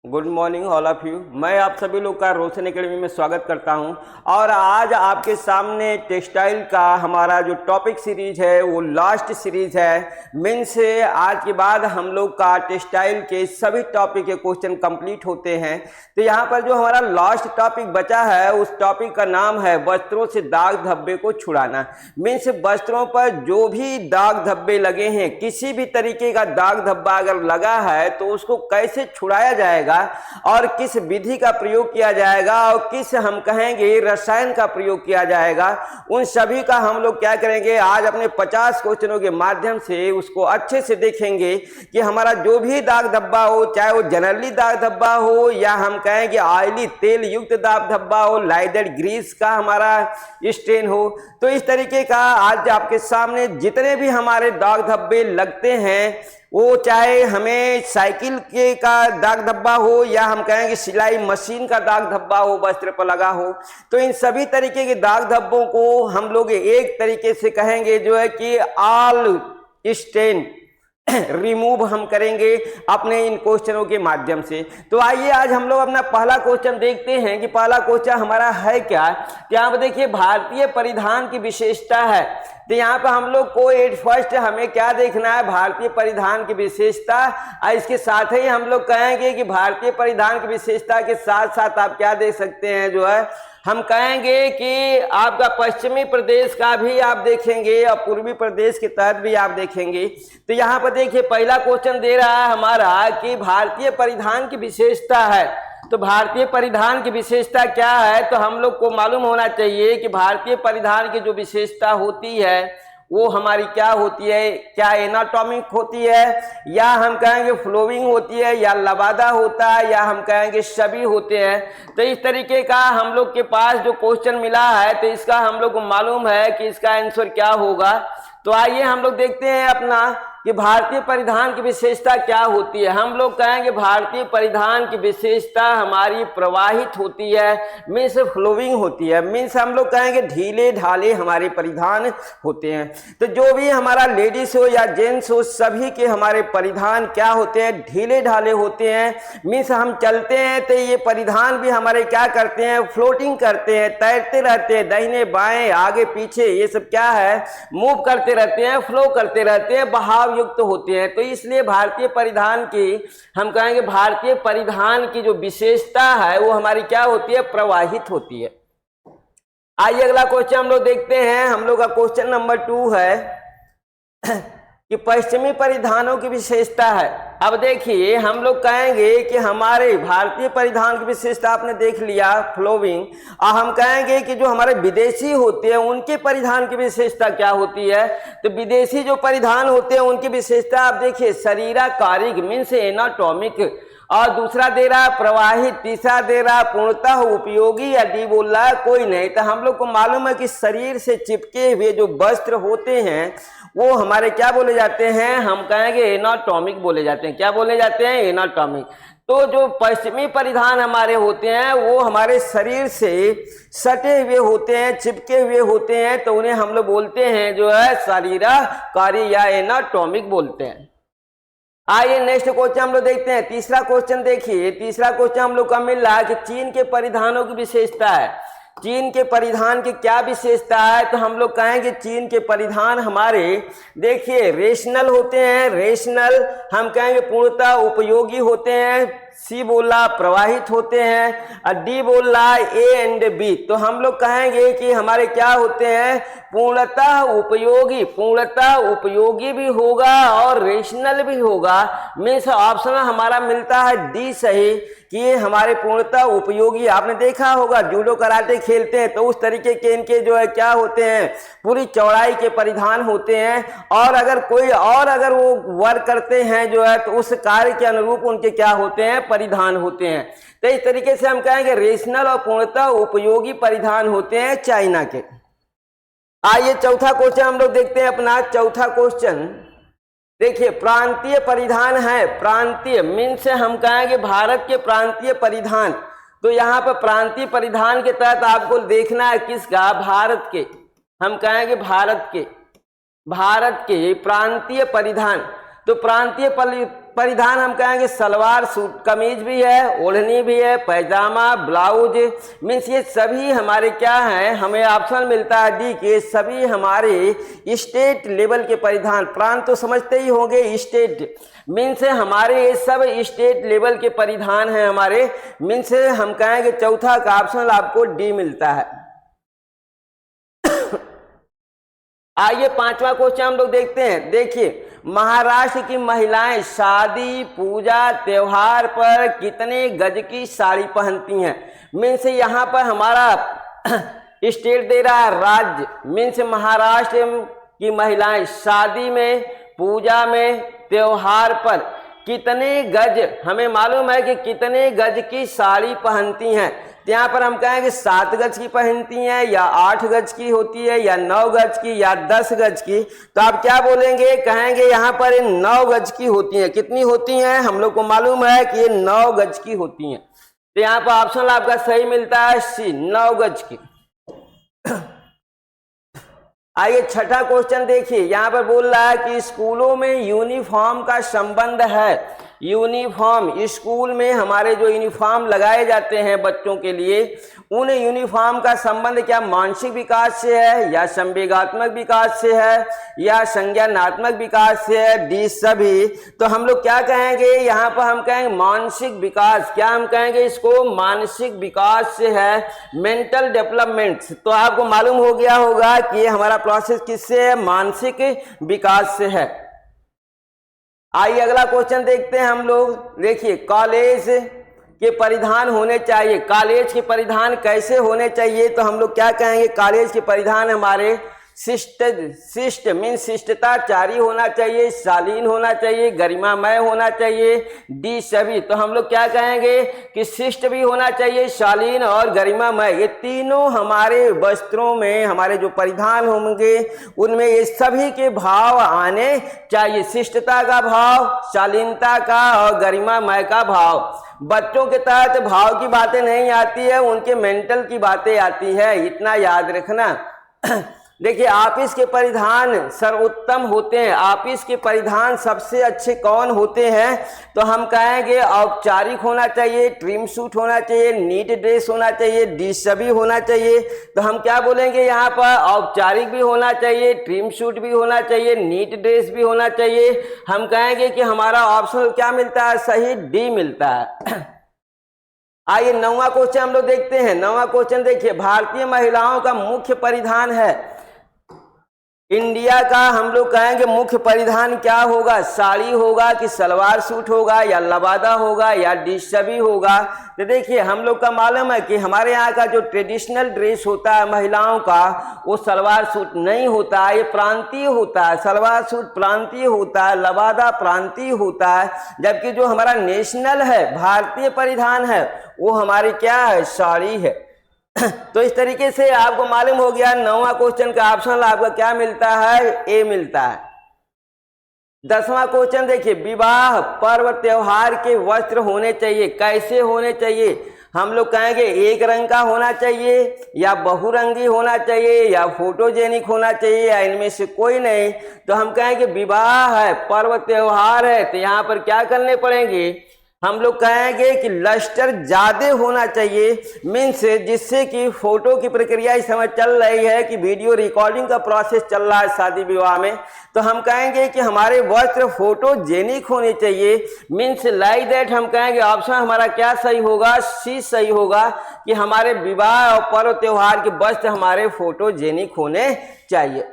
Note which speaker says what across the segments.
Speaker 1: Good morning all of you. मैं आप सभी लोग का रोशन एकेडमी में स्वागत करता हूं और आज आपके सामने टेक्सटाइल का हमारा जो टॉपिक सीरीज है वो लास्ट सीरीज है। मीन्स से आज के बाद हम लोग का टेक्सटाइल के सभी टॉपिक के क्वेश्चन कंप्लीट होते हैं। तो यहाँ पर जो हमारा लास्ट टॉपिक बचा है उस टॉपिक का नाम है वस्त्रों से दाग धब्बे को छुड़ाना। मीन्स वस्त्रों पर जो भी दाग धब्बे लगे हैं, किसी भी तरीके का दाग धब्बा अगर लगा है तो उसको कैसे छुड़ाया जाएगा और किस विधि का प्रयोग किया जाएगा और किस हम कहेंगे रसायन का प्रयोग किया जाएगा, उन सभी का हम लोग क्या करेंगे आज अपने 50 क्वेश्चनों के माध्यम से उसको अच्छे से देखेंगे कि हमारा जो भी दाग धब्बा हो, चाहे वो जनरली दाग धब्बा हो या हम कहेंगे ऑयली तेल युक्त दाग धब्बा हो, लाइडर ग्रीस का हमारा स्टेन हो, तो इस तरीके का आज आपके सामने जितने भी हमारे दाग धब्बे लगते हैं, वो चाहे हमें साइकिल के का दाग धब्बा हो या हम कहेंगे सिलाई मशीन का दाग धब्बा हो, वस्त्र पर लगा हो, तो इन सभी तरीके के दाग धब्बों को हम लोग एक तरीके से कहेंगे जो है कि ऑल स्टेन रिमूव हम करेंगे अपने इन क्वेश्चनों के माध्यम से। तो आइए आज हम लोग अपना पहला क्वेश्चन देखते हैं कि पहला क्वेश्चन हमारा है क्या। तो यहाँ पर देखिए भारतीय परिधान की विशेषता है। तो यहाँ पर हम लोग को फर्स्ट हमें क्या देखना है, भारतीय परिधान की विशेषता। और इसके साथ ही हम लोग कहेंगे कि भारतीय परिधान की विशेषता के साथ साथ आप क्या देख सकते हैं, जो है हम कहेंगे कि आपका पश्चिमी प्रदेश का भी आप देखेंगे और पूर्वी प्रदेश के तहत भी आप देखेंगे। तो यहाँ पर देखिए पहला क्वेश्चन दे रहा है हमारा कि भारतीय परिधान की विशेषता है। तो भारतीय परिधान की विशेषता क्या है, तो हम लोग को मालूम होना चाहिए कि भारतीय परिधान की जो विशेषता होती है वो हमारी क्या होती है, क्या एनाटॉमिक होती है या हम कहेंगे फ्लोविंग होती है या लबादा होता है या हम कहेंगे सभी होते हैं। तो इस तरीके का हम लोग के पास जो क्वेश्चन मिला है तो इसका हम लोग को मालूम है कि इसका आंसर क्या होगा। तो आइए हम लोग देखते हैं अपना कि भारतीय परिधान की विशेषता क्या होती है। हम लोग कहेंगे भारतीय परिधान की विशेषता हमारी प्रवाहित होती है, मीन्स फ्लोविंग होती है। मीन्स हम लोग कहेंगे ढीले ढाले हमारे परिधान होते हैं। तो जो भी हमारा लेडीज हो या जेंट्स हो, सभी के हमारे परिधान क्या होते हैं, ढीले ढाले होते हैं। मीन्स हम चलते हैं तो ये परिधान भी हमारे क्या करते हैं, फ्लोटिंग करते हैं, तैरते रहते हैं, दाहिने बाएं आगे पीछे ये सब क्या है, मूव करते रहते हैं, फ्लो करते रहते हैं, बहाव युक्त होते हैं। तो इसलिए भारतीय परिधान की हम कहेंगे भारतीय परिधान की जो विशेषता है वो हमारी क्या होती है, प्रवाहित होती है। आइए अगला क्वेश्चन हम लोग देखते हैं। हम लोग का क्वेश्चन नंबर 2 है कि पश्चिमी परिधानों की विशेषता है। अब देखिए हम लोग कहेंगे कि हमारे भारतीय परिधान की विशेषता आपने देख लिया फ्लोविंग, और हम कहेंगे कि जो हमारे विदेशी होते हैं उनके परिधान की विशेषता क्या होती है। तो विदेशी जो परिधान होते हैं उनकी विशेषता आप देखिए शरीराकारिक मीन्स एनाटॉमिक, और दूसरा दे रहा प्रवाहित, तीसरा दे रहा पूर्णतः उपयोगी, या डी बोल रहा है कोई नहीं। तो हम लोग को मालूम है कि शरीर से चिपके हुए जो वस्त्र होते हैं वो हमारे क्या बोले जाते हैं, हम कहेंगे एनाटॉमिक बोले जाते हैं। क्या बोले जाते हैं, एनाटॉमिक। तो जो पश्चिमी परिधान हमारे होते हैं वो हमारे शरीर से सटे हुए होते हैं, चिपके हुए होते हैं, तो उन्हें हम लोग बोलते हैं जो है शरीराकारी या एनाटॉमिक बोलते हैं। आइए नेक्स्ट क्वेश्चन हम लोग देखते हैं। तीसरा क्वेश्चन देखिए, तीसरा क्वेश्चन हम लोग का मिल रहा है कि चीन के परिधानों की विशेषता है। चीन के परिधान की क्या विशेषता है, तो हम लोग कहेंगे चीन के परिधान हमारे देखिए रेशनल होते हैं। रेशनल हम कहेंगे पूर्णतः उपयोगी होते हैं। सी बोला प्रवाहित होते हैं और डी बोला ए एंड बी। तो हम लोग कहेंगे कि हमारे क्या होते हैं, पूर्णतः उपयोगी। पूर्णतः उपयोगी भी होगा और रेशनल भी होगा। मीन्स ऑप्शन हमारा मिलता है डी सही कि हमारे पूर्णतः उपयोगी। आपने देखा होगा जूडो कराटे खेलते हैं तो उस तरीके के इनके जो है क्या होते हैं, पूरी चौड़ाई के परिधान होते हैं। और अगर कोई और अगर वो वर्क करते हैं जो है तो उस कार्य के अनुरूप उनके क्या होते हैं, परिधान होते हैं। तो इस तरीके से हम कहेंगे रेशनल और पूर्णतः उपयोगी परिधान होते हैं चाइना के। आइए चौथा क्वेश्चन हम लोग देखते हैं अपना। चौथा क्वेश्चन देखिए प्रांतीय परिधान है। प्रांतीय मीन्स हम कहेंगे भारत के प्रांतीय परिधान। तो यहाँ पर प्रांतीय परिधान के तहत आपको देखना है किसका, भारत के। हम कहेंगे भारत के प्रांतीय परिधान। तो प्रांतीय परिधान हम कहेंगे सलवार सूट, कमीज भी है, ओढ़नी भी है, पैजामा, ब्लाउज, मीन्स ये सभी हमारे क्या हैं, हमें ऑप्शन मिलता है डी के सभी हमारे स्टेट लेवल के परिधान। प्रांत तो समझते ही होंगे, स्टेट मीन्स हमारे ये सब स्टेट लेवल के परिधान हैं हमारे, मीन्स हम कहेंगे चौथा का ऑप्शन आपको डी मिलता है। आइए पांचवा क्वेश्चन हम लोग देखते हैं। देखिए, महाराष्ट्र की महिलाएं शादी, पूजा, त्योहार पर कितने गज की साड़ी पहनती हैं? मीन्स यहाँ पर हमारा स्टेट दे रहा है राज्य, मीन्स महाराष्ट्र की महिलाएं शादी में, पूजा में, त्योहार पर कितने गज, हमें मालूम है कि कितने गज की साड़ी पहनती हैं। तो यहाँ पर हम कहेंगे 7 गज की पहनती हैं, या 8 गज की होती है, या 9 गज की, या 10 गज की। तो आप क्या बोलेंगे, कहेंगे यहाँ पर 9 गज की होती हैं। कितनी होती हैं? हम लोग को मालूम है कि ये 9 गज की होती हैं। तो यहाँ पर ऑप्शन आपका सही मिलता है सी, 9 गज की। आइए छठा क्वेश्चन देखिए, यहाँ पर बोल रहा है कि स्कूलों में यूनिफॉर्म का संबंध है। यूनिफॉर्म, स्कूल में हमारे जो यूनिफॉर्म लगाए जाते हैं बच्चों के लिए, उन यूनिफॉर्म का संबंध क्या मानसिक विकास से है, या संवेगात्मक विकास से है, या संज्ञानात्मक विकास से है, डी सभी। तो हम लोग क्या कहेंगे, यहाँ पर हम कहेंगे मानसिक विकास। क्या हम कहेंगे इसको? मानसिक विकास से है, मेंटल डेवलपमेंट। तो आपको मालूम हो गया होगा कि ये हमारा प्रोसेस किससे है? मानसिक विकास से है। आइए अगला क्वेश्चन देखते हैं हम लोग। देखिए, कॉलेज के परिधान होने चाहिए। कॉलेज के परिधान कैसे होने चाहिए? तो हम लोग क्या कहेंगे, कॉलेज के परिधान हमारे शिष्ट मीन शिष्टाचारी होना चाहिए, शालीन होना चाहिए, गरिमामय होना चाहिए, डी सभी। तो हम लोग क्या कहेंगे कि शिष्ट भी होना चाहिए, शालीन और गरिमामय। ये तीनों हमारे वस्त्रों में हमारे जो परिधान होंगे उनमें ये सभी के भाव आने चाहिए। शिष्टता का भाव, शालीनता का और गरिमामय का भाव। बच्चों के तहत भाव की बातें नहीं आती है, उनके मेंटल की बातें आती है, इतना याद रखना। देखिए, ऑफिस के परिधान सर्वोत्तम होते हैं। ऑफिस के परिधान सबसे अच्छे कौन होते हैं? तो हम कहेंगे औपचारिक होना चाहिए, ट्रिम सूट होना चाहिए, नीट ड्रेस होना चाहिए, डी सभी होना चाहिए। तो हम क्या बोलेंगे यहाँ पर? औपचारिक भी होना चाहिए, ट्रिम सूट भी होना चाहिए, नीट ड्रेस भी होना चाहिए। हम कहेंगे कि हमारा ऑप्शन क्या मिलता है? सही डी मिलता है। आइए 9वां क्वेश्चन हम लोग देखते हैं। 9वां क्वेश्चन देखिए, भारतीय महिलाओं का मुख्य परिधान है। इंडिया का हम लोग कहेंगे मुख्य परिधान क्या होगा? साड़ी होगा कि सलवार सूट होगा, या लबादा होगा, या डी सभी होगा? तो देखिए, हम लोग का मालूम है कि हमारे यहाँ का जो ट्रेडिशनल ड्रेस होता है महिलाओं का, वो सलवार सूट नहीं होता है, ये प्रांतीय होता है। सलवार सूट प्रांतीय होता है, लबादा प्रांतीय होता है, जबकि जो हमारा नेशनल है, भारतीय परिधान है, वो हमारी क्या है? साड़ी है। तो इस तरीके से आपको मालूम हो गया 9वां क्वेश्चन का ऑप्शन आपका क्या मिलता है? ए मिलता है। 10वां क्वेश्चन देखिए, विवाह पर्व त्योहार के वस्त्र होने चाहिए। कैसे होने चाहिए? हम लोग कहेंगे एक रंग का होना चाहिए, या बहुरंगी होना चाहिए, या फोटोजेनिक होना चाहिए, या इनमें से कोई नहीं। तो हम कहेंगे विवाह है, पर्व त्योहार है, तो यहाँ पर क्या करने पड़ेंगे? हम लोग कहेंगे कि लस्टर ज्यादा होना चाहिए, मीन्स जिससे कि फोटो की प्रक्रिया इस समय चल रही है कि वीडियो रिकॉर्डिंग का प्रोसेस चल रहा है शादी विवाह में। तो हम कहेंगे कि हमारे वस्त्र फोटोजेनिक होने चाहिए, मीन्स लाइक दैट। हम कहेंगे ऑप्शन हमारा क्या सही होगा? सी सही होगा कि हमारे विवाह और पर्व त्योहार के वस्त्र हमारे फोटोजेनिक होने चाहिए।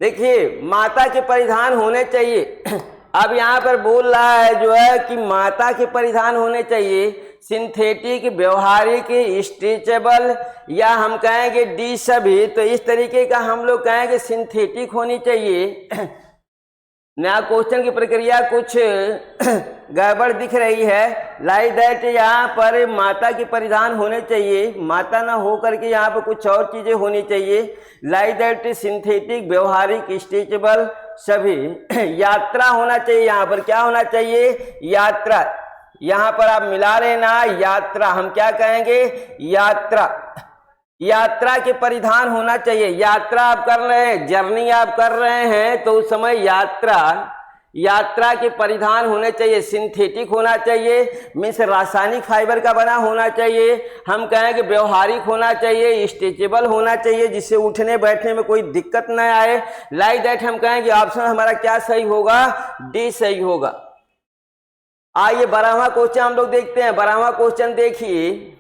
Speaker 1: देखिए, माता के परिधान होने चाहिए। अब यहाँ पर बोल रहा है जो है कि माता के परिधान होने चाहिए सिंथेटिक, व्यवहारिक, स्ट्रेचेबल, या हम कहेंगे डी सभी। तो इस तरीके का हम लोग कहेंगे सिंथेटिक होनी चाहिए। नया क्वेश्चन की प्रक्रिया कुछ गड़बड़ दिख रही है। लाइक दैट यहाँ पर माता के परिधान होने चाहिए, माता ना हो करके यहाँ पर कुछ और चीजें होनी चाहिए। लाइक दैट सिंथेटिक, व्यवहारिक, स्ट्रेचेबल सभी। यात्रा होना चाहिए, यहाँ पर क्या होना चाहिए? यात्रा। यहाँ पर आप मिला लेना यात्रा। हम क्या कहेंगे? यात्रा। यात्रा के परिधान होना चाहिए। यात्रा आप कर रहे हैं, जर्नी आप कर रहे हैं, तो उस समय यात्रा यात्रा के परिधान होने चाहिए सिंथेटिक होना चाहिए, मीन्स रासायनिक फाइबर का बना होना चाहिए। हम कहें कि व्यवहारिक होना चाहिए, स्ट्रेचेबल होना चाहिए, जिससे उठने बैठने में कोई दिक्कत न आए। लाइक दैट हम कहें कि ऑप्शन हमारा क्या सही होगा, डी सही होगा। आइए 12वां क्वेश्चन हम लोग देखते हैं। 12वां क्वेश्चन देखिए,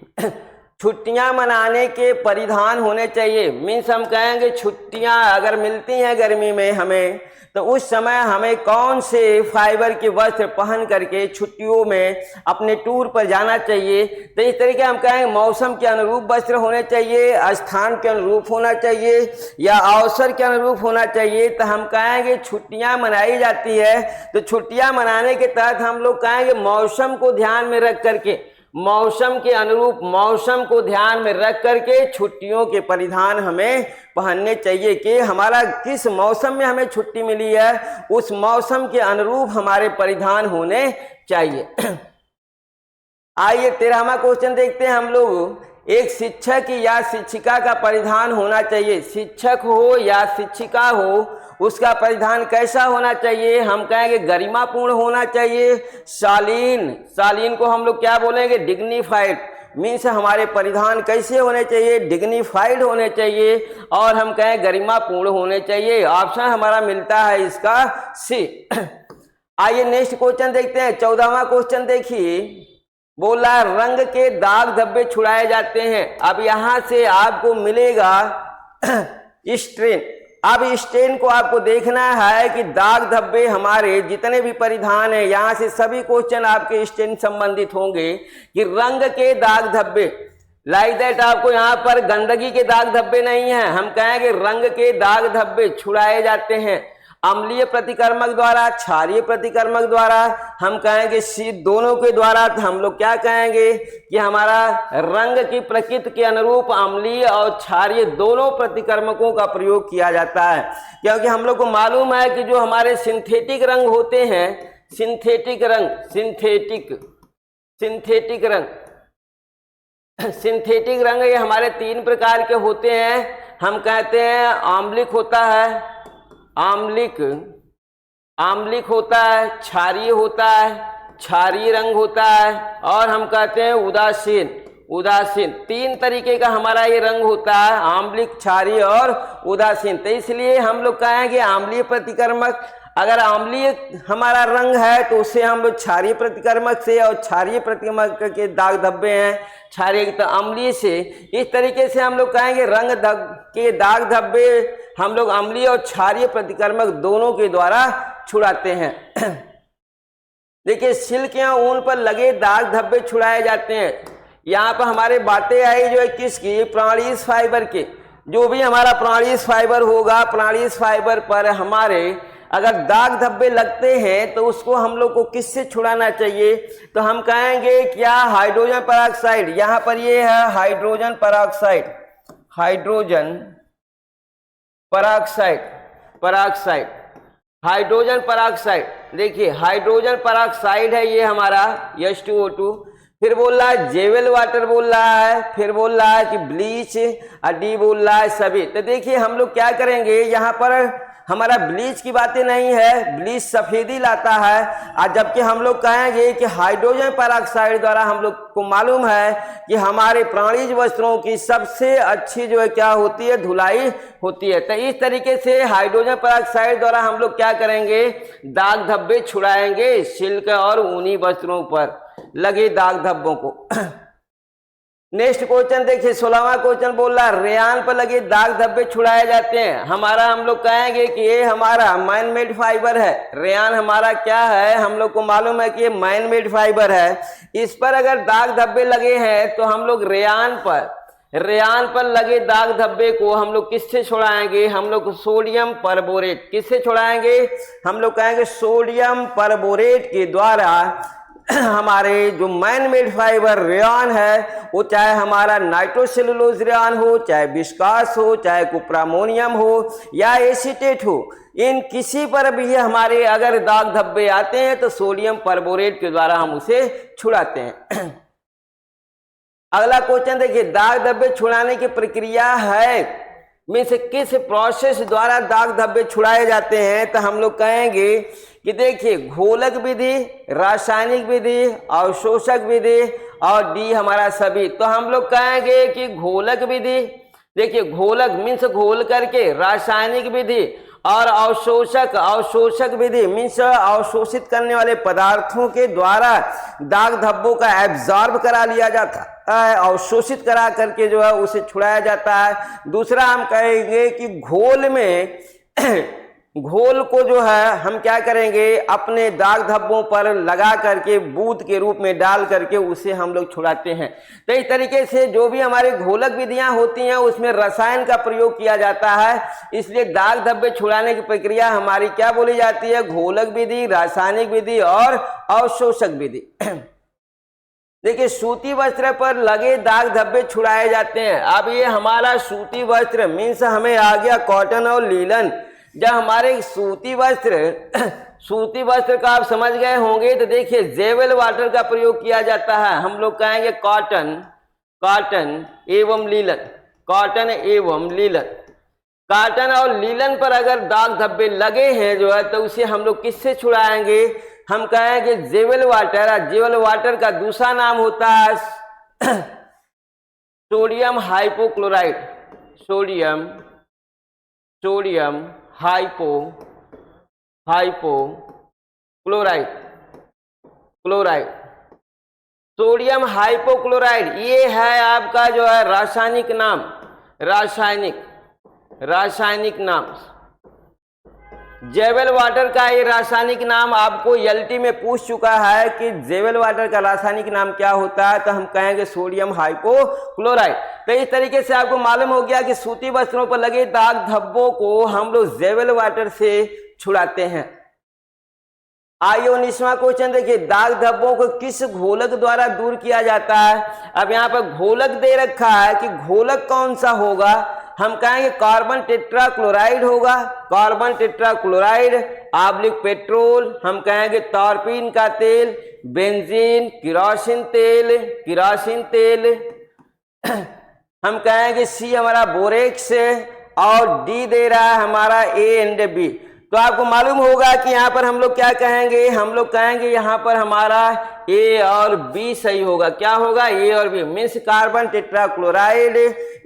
Speaker 1: छुट्टियां मनाने के परिधान होने चाहिए। मीन्स हम कहेंगे छुट्टियां अगर मिलती हैं गर्मी में हमें, तो उस समय हमें कौन से फाइबर के वस्त्र पहन करके छुट्टियों में अपने टूर पर जाना चाहिए। तो इस तरीके हम कहेंगे मौसम के अनुरूप वस्त्र होने चाहिए, स्थान के अनुरूप होना चाहिए, या अवसर के अनुरूप होना चाहिए। तो हम कहेंगे छुट्टियां मनाई जाती है, तो छुट्टियां मनाने के तहत हम लोग कहेंगे मौसम को ध्यान में रख करके, मौसम के अनुरूप, मौसम को ध्यान में रख करके छुट्टियों के परिधान हमें पहनने चाहिए कि हमारा किस मौसम में हमें छुट्टी मिली है, उस मौसम के अनुरूप हमारे परिधान होने चाहिए। आइए 13वां क्वेश्चन देखते हैं हम लोग। एक शिक्षक या शिक्षिका का परिधान होना चाहिए। शिक्षक हो या शिक्षिका हो, उसका परिधान कैसा होना चाहिए। हम कहेंगे गरिमापूर्ण होना चाहिए, शालीन, शालीन को हम लोग क्या बोलेंगे, डिग्निफाइड। मीन्स हमारे परिधान कैसे होने चाहिए, डिग्निफाइड होने चाहिए, और हम कहें गरिमापूर्ण होने चाहिए। ऑप्शन हमारा मिलता है इसका सी। आइए नेक्स्ट क्वेश्चन देखते हैं। 14वां क्वेश्चन देखिए, बोला रंग के दाग धब्बे छुड़ाए जाते हैं। अब यहां से आपको मिलेगा स्ट्रेन। अब स्ट्रेन को आपको देखना है कि दाग धब्बे हमारे जितने भी परिधान हैं, यहां से सभी क्वेश्चन आपके स्ट्रेन संबंधित होंगे कि रंग के दाग धब्बे। लाइक दैट आपको यहाँ पर गंदगी के दाग धब्बे नहीं हैं, हम कहेंगे रंग के दाग धब्बे छुड़ाए जाते हैं अम्लीय प्रतिकर्मक द्वारा, क्षारीय प्रतिकर्मक द्वारा, हम कहेंगे सी दोनों के द्वारा। तो हम लोग क्या कहेंगे कि हमारा रंग की प्रकृति के अनुरूप अम्लीय और क्षारीय दोनों प्रतिकर्मकों का प्रयोग किया जाता है, क्योंकि हम लोग को मालूम है कि जो हमारे सिंथेटिक रंग होते हैं, सिंथेटिक रंग, सिंथेटिक रंग ये हमारे 3 प्रकार के होते हैं। हम कहते हैं आम्लिक होता है, आम्लिक होता है, क्षारीय होता है, क्षारीय रंग होता है, और हम कहते हैं उदासीन। 3 तरीके का हमारा ये रंग होता है, आम्लिक, क्षारीय और उदासीन। तो इसलिए हम लोग कहेंगे आम्लीय प्रतिकर्मक। अगर आम्लीय हमारा रंग है तो उससे हम लोग क्षारीय प्रतिकर्मक से, और क्षारीय प्रतिकर्मक के दाग धब्बे हैं क्षारीय तो अम्लीय से। इस तरीके से हम लोग कहेंगे रंग के दाग धब्बे हम लोग अम्लीय और क्षारीय प्रतिकर्मक दोनों के द्वारा छुड़ाते हैं। देखिए सिल्क या ऊन पर लगे दाग धब्बे छुड़ाए जाते हैं। यहाँ पर हमारे बातें आई जो है किसकी, प्राणीज फाइबर के। जो भी हमारा प्राणीज फाइबर होगा, प्राणीज फाइबर पर हमारे अगर दाग धब्बे लगते हैं तो उसको हम लोग को किससे छुड़ाना चाहिए। तो हम कहेंगे क्या, हाइड्रोजन पेरोक्साइड। यहाँ पर ये है हाइड्रोजन पेरोक्साइड, हाइड्रोजन पेरोक्साइड। देखिए हाइड्रोजन पेरोक्साइड है ये हमारा H2O2। फिर बोल रहा है जेवल वाटर बोल रहा है, फिर बोल रहा है कि ब्लीच, और डी बोल रहा है सभी। तो देखिए हम लोग क्या करेंगे, यहाँ पर हमारा ब्लीच की बातें नहीं है, ब्लीच सफेदी लाता है, और जबकि हम लोग कहेंगे कि हाइड्रोजन पेरोक्साइड द्वारा हम लोग को मालूम है कि हमारे प्राणीज वस्त्रों की सबसे अच्छी जो है क्या होती है, धुलाई होती है। तो इस तरीके से हाइड्रोजन पेरोक्साइड द्वारा हम लोग क्या करेंगे, दाग धब्बे छुड़ाएंगे सिल्क और ऊनी वस्त्रों पर लगे दाग धब्बों को। नेक्स्ट क्वेश्चन देखिए 16वां क्वेश्चन बोल रहा है रेयान पर लगे दाग धब्बे छुड़ाए जाते हैं। हमारा हम लोग कहेंगे कि ये हमारा मैन मेड फाइबर है। रेयान हमारा क्या है, हम लोग को मालूम है कि ये मैन मेड फाइबर है। इस पर अगर दाग धब्बे लगे हैं तो हम लोग रेयान पर लगे दाग धब्बे को हम लोग किससे छुड़ाएंगे, हम लोग सोडियम परबोरेट। किससे छुड़ाएंगे, हम लोग कहेंगे सोडियम परबोरेट के द्वारा। हमारे जो मैन मेड फाइबर रेयान है, वो चाहे हमारा नाइट्रोसेलुलोज रेयान हो, चाहे विस्कास हो, चाहे कुप्रामोनियम हो या एसीटेट हो, इन किसी पर भी हमारे अगर दाग धब्बे आते हैं तो सोडियम परबोरेट के द्वारा हम उसे छुड़ाते हैं। अगला क्वेश्चन देखिए, दाग धब्बे छुड़ाने की प्रक्रिया है मीन्स किस प्रोसेस द्वारा दाग धब्बे छुड़ाए जाते हैं, तो हम लोग कहेंगे कि देखिए घोलक विधि, रासायनिक विधि, अवशोषक विधि और डी हमारा सभी। तो हम लोग कहेंगे कि घोलक विधि, देखिए घोलक मीन्स घोल करके, रासायनिक विधि और अवशोषक विधि मीन्स अवशोषित करने वाले पदार्थों के द्वारा दाग धब्बों का एब्जॉर्ब करा लिया जाता है, अवशोषित करा करके जो है उसे छुड़ाया जाता है। दूसरा हम कहेंगे कि घोल में घोल को जो है हम क्या करेंगे, अपने दाग धब्बों पर लगा करके बूंद के रूप में डाल करके उसे हम लोग छुड़ाते हैं। तो इस तरीके से जो भी हमारे घोलक विधियां होती हैं उसमें रसायन का प्रयोग किया जाता है, इसलिए दाग धब्बे छुड़ाने की प्रक्रिया हमारी क्या बोली जाती है, घोलक विधि, रासायनिक विधि और अवशोषक विधि। देखिए सूती वस्त्र पर लगे दाग धब्बे छुड़ाए जाते हैं। अब ये हमारा सूती वस्त्र मीन्स हमें आ गया कॉटन और लीलन। जब हमारे सूती वस्त्र का आप समझ गए होंगे तो देखिए जेवल वाटर का प्रयोग किया जाता है। हम लोग कहेंगे कॉटन एवं लीलन, कॉटन एवं लीलन। कॉटन और लीलन पर अगर दाग धब्बे लगे हैं जो है तो उसे हम लोग किससे छुड़ाएंगे, हम कहेंगे जेवल वाटर। जेवल वाटर का दूसरा नाम होता है sodium hypochloride, sodium hypochloride, sodium hypochloride ये है आपका जो है रासायनिक नाम, रासायनिक नाम। जेवल वाटर का ये रासायनिक नाम आपको एलटी में पूछ चुका है कि जेवल वाटर का रासायनिक नाम क्या होता है, तो हम कहेंगे सोडियम हाइपोक्लोराइड। तो इस तरीके से आपको मालूम हो गया कि सूती वस्त्रों पर लगे दाग धब्बों को हम लोग जेवल वाटर से छुड़ाते हैं। आइए 19वां क्वेश्चन देखिए, दाग धब्बों को किस घोलक द्वारा दूर किया जाता है। अब यहाँ पर घोलक दे रखा है कि घोलक कौन सा होगा, हम कहेंगे कार्बन टेट्राक्लोराइड होगा, कार्बन टेट्राक्लोराइड आब्लिक पेट्रोल, हम कहेंगे तारपीन का तेल, बेंजीन, किरोसिन तेल, हम कहेंगे सी हमारा बोरेक्स और डी दे रहा है हमारा ए एंड बी। तो आपको मालूम होगा कि यहाँ पर हम लोग क्या कहेंगे, हम लोग कहेंगे यहाँ पर हमारा ए और बी सही होगा। क्या होगा, ए और बी मीन्स कार्बन टेट्राक्लोराइड,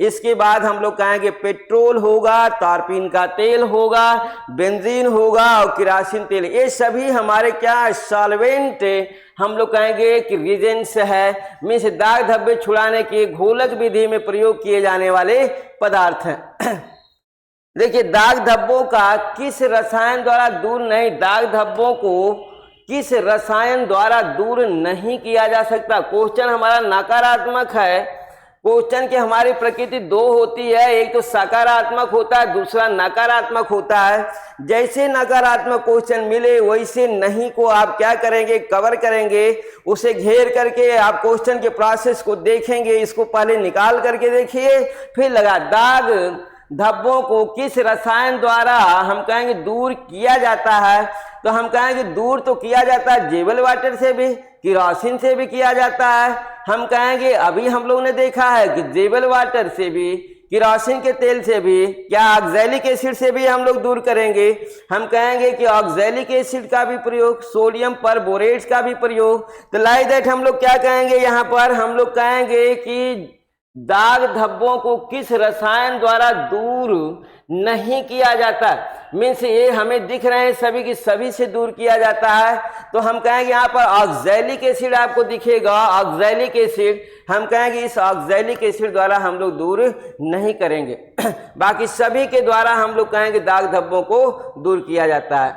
Speaker 1: इसके बाद हम लोग कहेंगे पेट्रोल होगा, तारपीन का तेल होगा, बेंजीन होगा और किरोसिन तेल। ये सभी हमारे क्या सॉल्वेंट हम लोग कहेंगे कि रीजेंट्स है, मीन्स दाग धब्बे छुड़ाने के घोलक विधि में प्रयोग किए जाने वाले पदार्थ हैं। देखिए दाग धब्बों का किस रसायन द्वारा दूर नहीं, दाग धब्बों को किस रसायन द्वारा दूर नहीं किया जा सकता। क्वेश्चन हमारा नकारात्मक है। क्वेश्चन की हमारी प्रकृति दो होती है, एक तो सकारात्मक होता है, दूसरा नकारात्मक होता है। जैसे नकारात्मक क्वेश्चन मिले वैसे नहीं को आप क्या करेंगे, कवर करेंगे, उसे घेर करके आप क्वेश्चन के प्रोसेस को देखेंगे। इसको पहले निकाल करके देखिए, फिर लगा दाग धब्बों को किस रसायन द्वारा हम कहेंगे दूर किया जाता है, तो हम कहेंगे दूर तो किया जाता है जेवल वाटर से भी, किरोसिन से भी किया जाता है। हम कहेंगे अभी हम लोगों ने देखा है कि जेवल वाटर से भी, किरोसिन के तेल से भी, क्या ऑक्सैलिक एसिड से भी हम लोग दूर करेंगे। हम कहेंगे कि ऑक्सैलिक एसिड का भी प्रयोग, सोडियम परबोरेट का भी प्रयोग। तो लाइक दैट हम लोग क्या कहेंगे, यहाँ पर हम लोग कहेंगे कि दाग धब्बों को किस रसायन द्वारा दूर नहीं किया जाता, मीन्स ये हमें दिख रहे हैं सभी की सभी से दूर किया जाता है। तो हम कहेंगे यहाँ पर ऑक्सैलिक एसिड आपको दिखेगा, ऑक्सैलिक एसिड, हम कहेंगे इस ऑक्सैलिक एसिड द्वारा हम लोग दूर नहीं करेंगे। बाकी सभी के द्वारा हम लोग कहेंगे दाग धब्बों को दूर किया जाता है।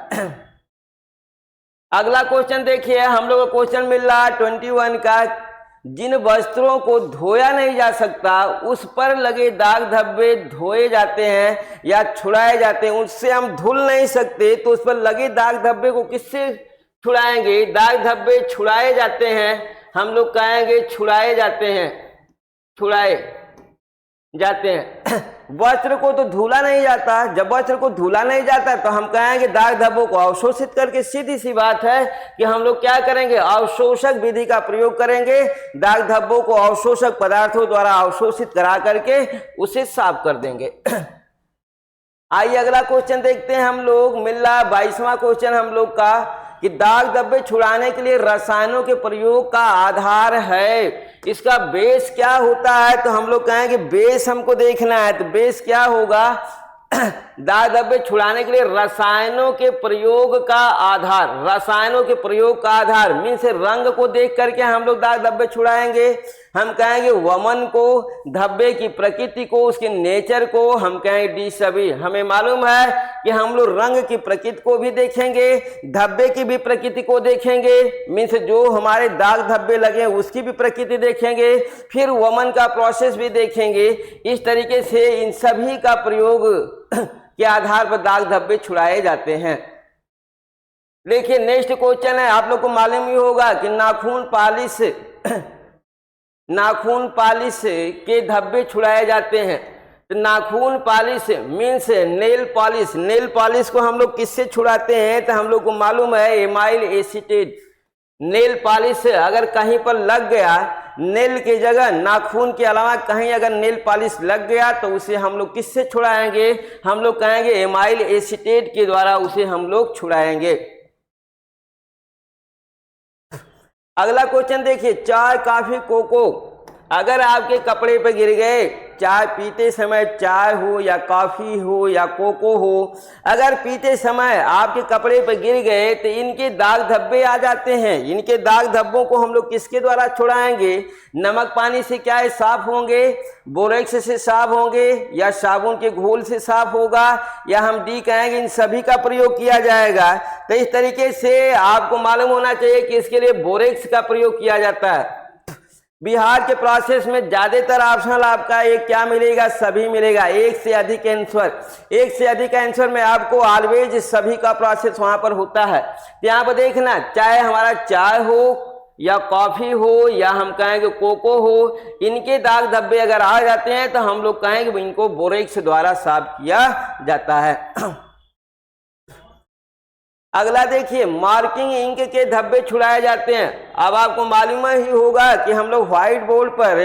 Speaker 1: अगला क्वेश्चन देखिए, हम लोग को क्वेश्चन मिल रहा है 21 का, जिन वस्त्रों को धोया नहीं जा सकता उस पर लगे दाग धब्बे धोए जाते हैं या छुड़ाए जाते हैं, उससे हम धुल नहीं सकते, तो उस पर लगे दाग धब्बे को किससे छुड़ाएंगे। दाग धब्बे छुड़ाए जाते हैं, हम लोग कहेंगे छुड़ाए जाते हैं। वस्त्र को तो धुला नहीं जाता, जब वस्त्र को धुला नहीं जाता तो हम कहेंगे दाग धब्बों को अवशोषित करके, सीधी सी बात है कि हम लोग क्या करेंगे, अवशोषक विधि का प्रयोग करेंगे। दाग धब्बों को अवशोषक पदार्थों द्वारा अवशोषित करा करके उसे साफ कर देंगे। आइए अगला क्वेश्चन देखते हैं हम लोग। मिल रहा 22वां क्वेश्चन हम लोग का कि दाग धब्बे छुड़ाने के लिए रसायनों के प्रयोग का आधार है, इसका बेस क्या होता है। तो हम लोग कहेंगे बेस हमको देखना है, तो बेस क्या होगा दाग धब्बे छुड़ाने के लिए रसायनों के प्रयोग का आधार। रसायनों के प्रयोग का आधार मीन्स रंग को देख करके हम लोग दाग धब्बे छुड़ाएंगे। हम कहेंगे वमन को, धब्बे की प्रकृति को, उसके नेचर को, हम कहेंगे डी सभी। हमें मालूम है कि हम लोग रंग की प्रकृति को भी देखेंगे, धब्बे की भी प्रकृति को देखेंगे, मीन्स जो हमारे दाग धब्बे लगे उसकी भी प्रकृति देखेंगे, फिर वमन का प्रोसेस भी देखेंगे। इस तरीके से इन सभी का प्रयोग के आधार पर दाग धब्बे छुड़ाए जाते हैं। देखिए नेक्स्ट क्वेश्चन है, आप लोग को मालूम ही होगा कि नाखून पालिश के धब्बे छुड़ाए जाते हैं। तो नाखून polish means nail polish. Nail polish को हम लोग किससे छुड़ाते हैं, तो हम लोग को मालूम है एमाइल एसीटेट। नेल पॉलिश अगर कहीं पर लग गया, नेल की जगह नाखून के अलावा कहीं अगर नेल पॉलिश लग गया तो उसे हम लोग किससे छुड़ाएंगे, हम लोग कहेंगे एमाइल एसीटेट के द्वारा उसे हम लोग छुड़ाएंगे। अगला क्वेश्चन देखिए, चाय, कॉफी, कोको अगर आपके कपड़े पर गिर गए, चाय पीते समय चाय हो या कॉफी हो या कोको हो, अगर पीते समय आपके कपड़े पर गिर गए तो इनके दाग धब्बे आ जाते हैं। इनके दाग धब्बों को हम लोग किसके द्वारा छुड़ाएंगे, नमक पानी से क्या है साफ होंगे, बोरेक्स से साफ होंगे, या साबुन के घोल से साफ होगा, या हम डी कहेंगे इन सभी का प्रयोग किया जाएगा। तो इस तरीके से आपको मालूम होना चाहिए कि इसके लिए बोरेक्स का प्रयोग किया जाता है। बिहार के प्रोसेस में ज्यादातर ऑप्शनल आपका एक क्या मिलेगा, सभी मिलेगा। एक से अधिक आंसर में आपको ऑलवेज सभी का प्रोसेस वहां पर होता है। यहाँ पर देखना, चाहे हमारा चाय हो या कॉफी हो या हम कहेंगे कोको हो, इनके दाग धब्बे अगर आ जाते हैं तो हम लोग कहेंगे इनको बोरेक्स द्वारा साफ किया जाता है। अगला देखिए, मार्किंग इंक के धब्बे छुड़ाए जाते हैं। अब आपको मालूम ही होगा कि हम लोग व्हाइट बोर्ड पर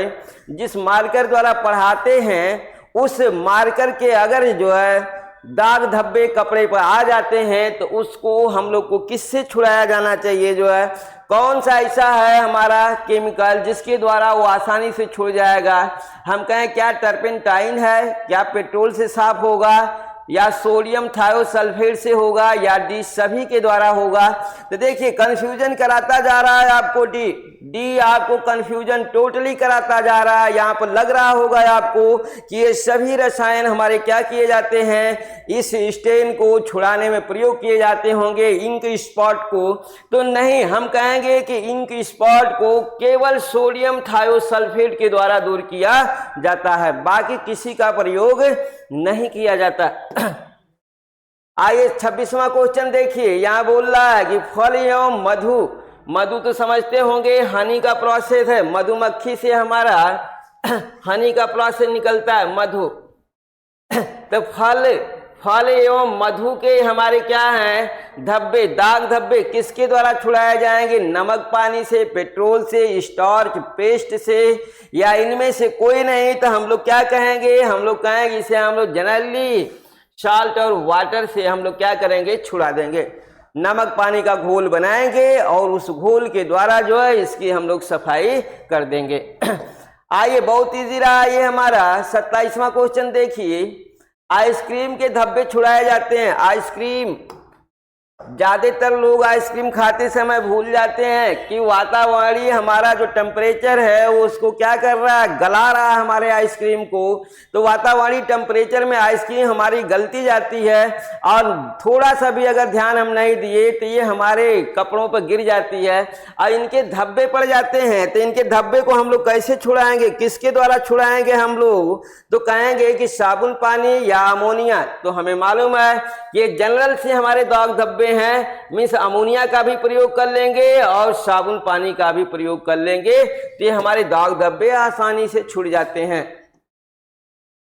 Speaker 1: जिस मार्कर द्वारा पढ़ाते हैं उस मार्कर के अगर जो है दाग धब्बे कपड़े पर आ जाते हैं तो उसको हम लोग को किससे छुड़ाया जाना चाहिए, जो है कौन सा ऐसा है हमारा केमिकल जिसके द्वारा वो आसानी से छुड़ जाएगा। हम कहें क्या टर्पेंटाइन है, क्या पेट्रोल से साफ होगा, या सोडियम थायोसल्फेट से होगा, या डी सभी के द्वारा होगा। तो देखिए कंफ्यूजन कराता जा रहा है आपको डी आपको कंफ्यूजन टोटली कराता जा रहा है। यहाँ पर लग रहा होगा आपको कि ये सभी रसायन हमारे क्या किए जाते हैं, इस स्टेन को छुड़ाने में प्रयोग किए जाते होंगे, इंक स्पॉट को। तो नहीं, हम कहेंगे कि इंक स्पॉट को केवल सोडियम थायोसल्फेट के द्वारा दूर किया जाता है, बाकी किसी का प्रयोग नहीं किया जाता। आइए 26वां क्वेश्चन देखिए, यहाँ बोल रहा है कि फल एवं मधु तो समझते होंगे हनी का प्रोसेस है, मधुमक्खी से हमारा हनी का प्रोसेस निकलता है मधु। तो फल एवं मधु के हमारे क्या हैं धब्बे, दाग धब्बे किसके द्वारा छुड़ाए जाएंगे, नमक पानी से, पेट्रोल से, स्टार्च पेस्ट से, या इनमें से कोई नहीं। तो हम लोग क्या कहेंगे, हम लोग कहेंगे इसे हम लोग जनरली साल्ट और वाटर से हम लोग क्या करेंगे, छुड़ा देंगे। नमक पानी का घोल बनाएंगे और उस घोल के द्वारा जो है इसकी हम लोग सफाई कर देंगे। आइए बहुत इजी रहा ये हमारा 27वां क्वेश्चन देखिए, आइसक्रीम के धब्बे छुड़ाए जाते हैं। आइसक्रीम, ज्यादातर लोग आइसक्रीम खाते समय भूल जाते हैं कि वातावरणीय हमारा जो टेम्परेचर है वो उसको क्या कर रहा है, गला रहा है हमारे आइसक्रीम को। तो वातावरणीय टेम्परेचर में आइसक्रीम हमारी गलती जाती है और थोड़ा सा भी अगर ध्यान हम नहीं दिए तो ये हमारे कपड़ों पर गिर जाती है और इनके धब्बे पड़ जाते हैं। तो इनके धब्बे को हम लोग कैसे छुड़ाएंगे, किसके द्वारा छुड़ाएंगे हम लोग, तो कहेंगे कि साबुन पानी या अमोनिया। तो हमें मालूम है कि जनरल से हमारे दाग धब्बे हैं, मीन्स अमोनिया का भी प्रयोग कर लेंगे और साबुन पानी का भी प्रयोग कर लेंगे, तो ये हमारे दाग धब्बे आसानी से छूट जाते हैं।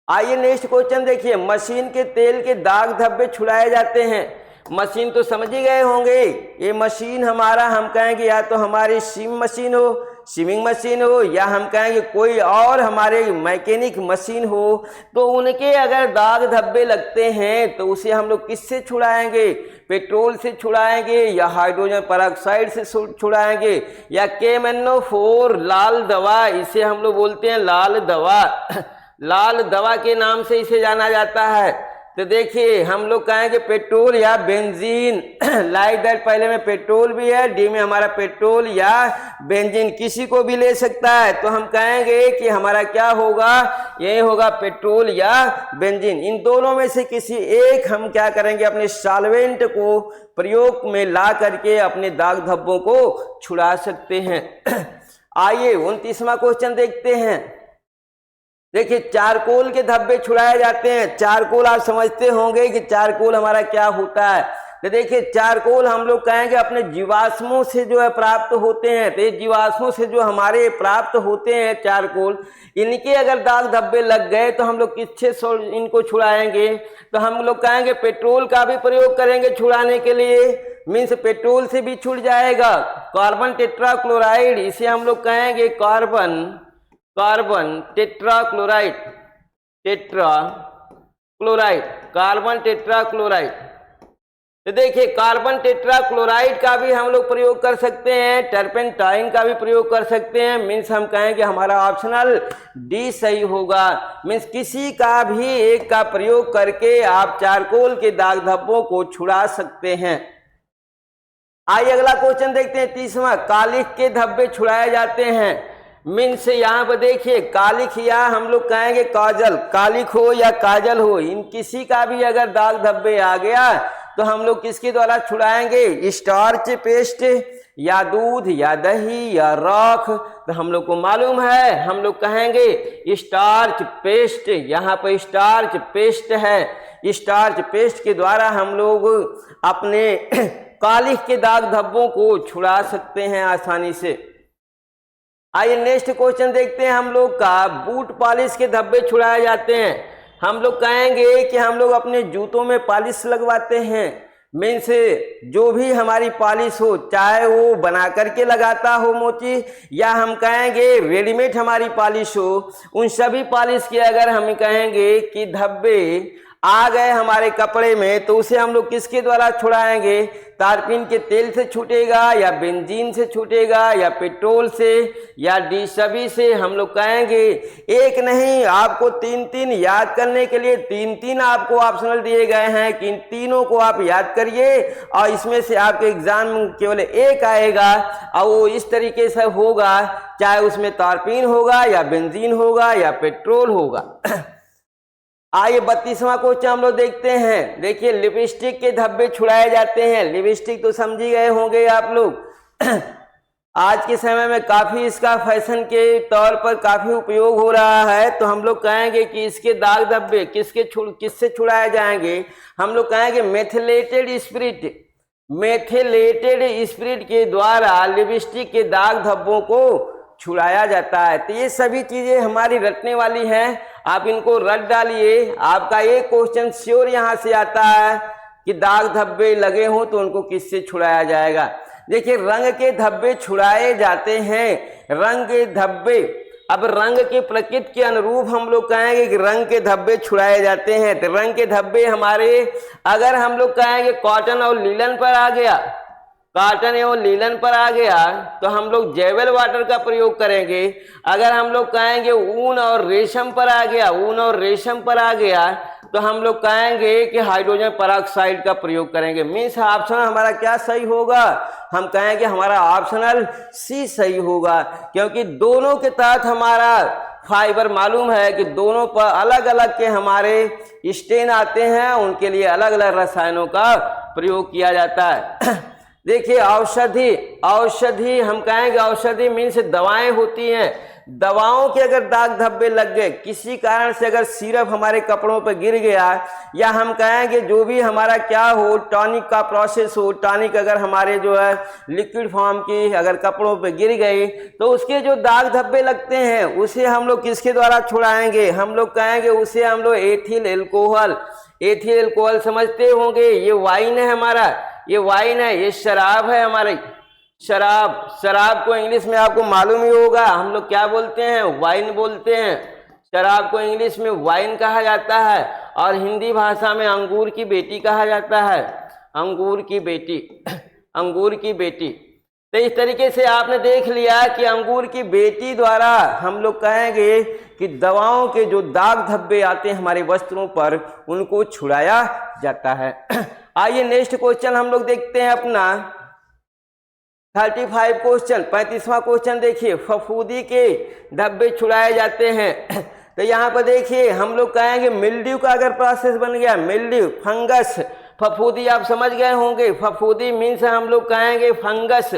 Speaker 1: आइए नेक्स्ट क्वेश्चन देखिए, मशीन के तेल के दाग धब्बे छुड़ाए जाते हैं। मशीन तो समझ ही गए होंगे। ये मशीन हमारा हम कहेंगे या तो हमारी सिम मशीन हो, स्विमिंग मशीन हो, या हम कहेंगे कोई और हमारे मैकेनिक मशीन हो, तो उनके अगर दाग धब्बे लगते हैं तो उसे हम लोग किससे छुड़ाएंगे? पेट्रोल से छुड़ाएंगे या हाइड्रोजन पेरोक्साइड से छुड़ाएंगे या KMnO4 लाल दवा, इसे हम लोग बोलते हैं लाल दवा। लाल दवा के नाम से इसे जाना जाता है। तो देखिए हम लोग कहेंगे पेट्रोल या बेंजीन, लाइक दैट, पहले में पेट्रोल भी है, डी में हमारा पेट्रोल या बेंजीन, किसी को भी ले सकता है। तो हम कहेंगे कि हमारा क्या होगा? ये होगा पेट्रोल या बेंजीन। इन दोनों में से किसी एक हम क्या करेंगे? अपने सॉल्वेंट को प्रयोग में ला करके अपने दाग धब्बों को छुड़ा सकते हैं। आइए 29वां क्वेश्चन देखते हैं। देखिए चारकोल के धब्बे छुड़ाए जाते हैं। चारकोल आप समझते होंगे कि चारकोल हमारा क्या होता है। तो देखिए चारकोल हम लोग कहेंगे अपने जीवाश्मों से जो है प्राप्त होते हैं। तो ये जीवाश्मों से जो हमारे प्राप्त होते हैं चारकोल, इनके अगर दाग धब्बे लग गए तो हम लोग किससे इनको छुड़ाएंगे? तो हम लोग कहेंगे पेट्रोल का भी प्रयोग करेंगे छुड़ाने के लिए, मीन्स पेट्रोल से भी छूट जाएगा। कार्बन टेट्राक्लोराइड, इसे हम लोग कहेंगे कार्बन टेट्राक्लोराइड, कार्बन टेट्राक्लोराइड। तो देखिए कार्बन टेट्राक्लोराइड का भी हम लोग प्रयोग कर सकते हैं, टर्पेंटाइन का भी प्रयोग कर सकते हैं। मीन्स हम कहेंगे हमारा ऑप्शनल डी सही होगा। मीन्स किसी का भी एक का प्रयोग करके आप चारकोल के दाग धब्बों को छुड़ा सकते हैं। आइए अगला क्वेश्चन देखते हैं 30वां। कालिख के धब्बे छुड़ाए जाते हैं। मीन्स यहाँ पर देखिए कालिख या हम लोग कहेंगे काजल, कालिख हो या काजल हो, इन किसी का भी अगर दाग धब्बे आ गया तो हम लोग किसके द्वारा छुड़ाएंगे? स्टार्च पेस्ट या दूध या दही या राख। तो हम लोग को मालूम है, हम लोग कहेंगे स्टार्च पेस्ट। यहाँ पर स्टार्च पेस्ट है, स्टार्च पेस्ट के द्वारा हम लोग अपने कालिख के दाग धब्बों को छुड़ा सकते हैं आसानी से। आइए नेक्स्ट क्वेश्चन देखते हैं हम लोग का। बूट पॉलिश के धब्बे छुड़ाए जाते हैं। हम लोग कहेंगे कि हम लोग अपने जूतों में पॉलिश लगवाते हैं। मीन्स जो भी हमारी पॉलिश हो, चाहे वो बना करके लगाता हो मोची, या हम कहेंगे रेडीमेड हमारी पॉलिश हो, उन सभी पॉलिश के अगर हम कहेंगे कि धब्बे आ गए हमारे कपड़े में तो उसे हम लोग किसके द्वारा छुड़ाएंगे? तारपीन के तेल से छूटेगा या बेंजीन से छूटेगा या पेट्रोल से या डी सभी से। हम लोग कहेंगे एक नहीं, आपको तीन याद करने के लिए तीन आपको ऑप्शनल दिए गए हैं कि इन तीनों को आप याद करिए और इसमें से आपके एग्जाम में केवल एक आएगा और वो इस तरीके से होगा, चाहे उसमें तारपीन होगा या बेंजीन होगा या पेट्रोल होगा। आइए 32वां क्वेश्चन हम लोग देखते हैं। देखिए लिपस्टिक के धब्बे छुड़ाए जाते हैं। लिपस्टिक तो समझ ही गए होंगे आप लोग। आज के समय में काफी इसका फैशन के तौर पर काफी उपयोग हो रहा है। तो हम लोग कहेंगे कि इसके दाग धब्बे किससे छुड़ाए जाएंगे? हम लोग कहेंगे मेथिलेटेड स्पिरिट के द्वारा लिपस्टिक के दाग धब्बों को छुड़ाया जाता है। तो ये सभी चीजें हमारी रटने वाली हैं, आप इनको रट डालिए। आपका एक क्वेश्चन श्योर यहाँ से आता है कि दाग धब्बे लगे हों तो उनको किससे छुड़ाया जाएगा। देखिए रंग के धब्बे छुड़ाए जाते हैं। रंग के धब्बे, अब रंग के प्रकृति के अनुरूप हम लोग कहेंगे कि रंग के धब्बे छुड़ाए जाते हैं। तो रंग के धब्बे हमारे, अगर हम लोग कहेंगे कॉटन और लीलन पर आ गया, कॉटन एवं लीलन पर आ गया तो हम लोग जैवल वाटर का प्रयोग करेंगे। अगर हम लोग कहेंगे ऊन और रेशम पर आ गया, ऊन और रेशम पर आ गया तो हम लोग कहेंगे कि हाइड्रोजन पेरोक्साइड का प्रयोग करेंगे। मीन्स ऑप्शन हमारा क्या सही होगा? हम कहेंगे हमारा ऑप्शनल सी सही होगा, क्योंकि दोनों के तहत हमारा फाइबर मालूम है कि दोनों पर अलग अलग के हमारे स्टेन आते हैं, उनके लिए अलग अलग रसायनों का प्रयोग किया जाता है। देखिए औषधि, औषधि हम कहेंगे औषधि मीन्स दवाएं होती हैं। दवाओं के अगर दाग धब्बे लग गए, किसी कारण से अगर सिरप हमारे कपड़ों पर गिर गया, या हम कहेंगे जो भी हमारा क्या हो, टॉनिक का प्रोसेस हो, टॉनिक अगर हमारे जो है लिक्विड फॉर्म की अगर कपड़ों पे गिर गई, तो उसके जो दाग धब्बे लगते हैं उसे हम लोग किसके द्वारा छुड़ाएंगे? हम लोग कहेंगे उसे हम लोग एथिल एल्कोहल, एथिल एल्कोहल समझते होंगे, ये वाइन है हमारा, ये वाइन है, ये शराब है हमारी, शराब। शराब को इंग्लिश में आपको मालूम ही होगा, हम लोग क्या बोलते हैं? वाइन बोलते हैं। शराब को इंग्लिश में वाइन कहा जाता है और हिंदी भाषा में अंगूर की बेटी कहा जाता है, अंगूर की बेटी, अंगूर की बेटी। तो इस तरीके से आपने देख लिया कि अंगूर की बेटी द्वारा हम लोग कहेंगे कि दवाओं के जो दाग धब्बे आते हैं हमारे वस्त्रों पर, उनको छुड़ाया जाता है। आइए नेक्स्ट क्वेश्चन हम लोग देखते हैं अपना 35 क्वेश्चन, 35वां क्वेश्चन देखिए, फफूंदी के धब्बे छुड़ाए जाते हैं। तो यहाँ पर देखिए हम लोग कहेंगे मिल्ड्यू का अगर प्रोसेस बन गया, मिल्ड्यू, फंगस, फफूंदी आप समझ गए होंगे, फफूंदी मीन्स हम लोग कहेंगे फंगस।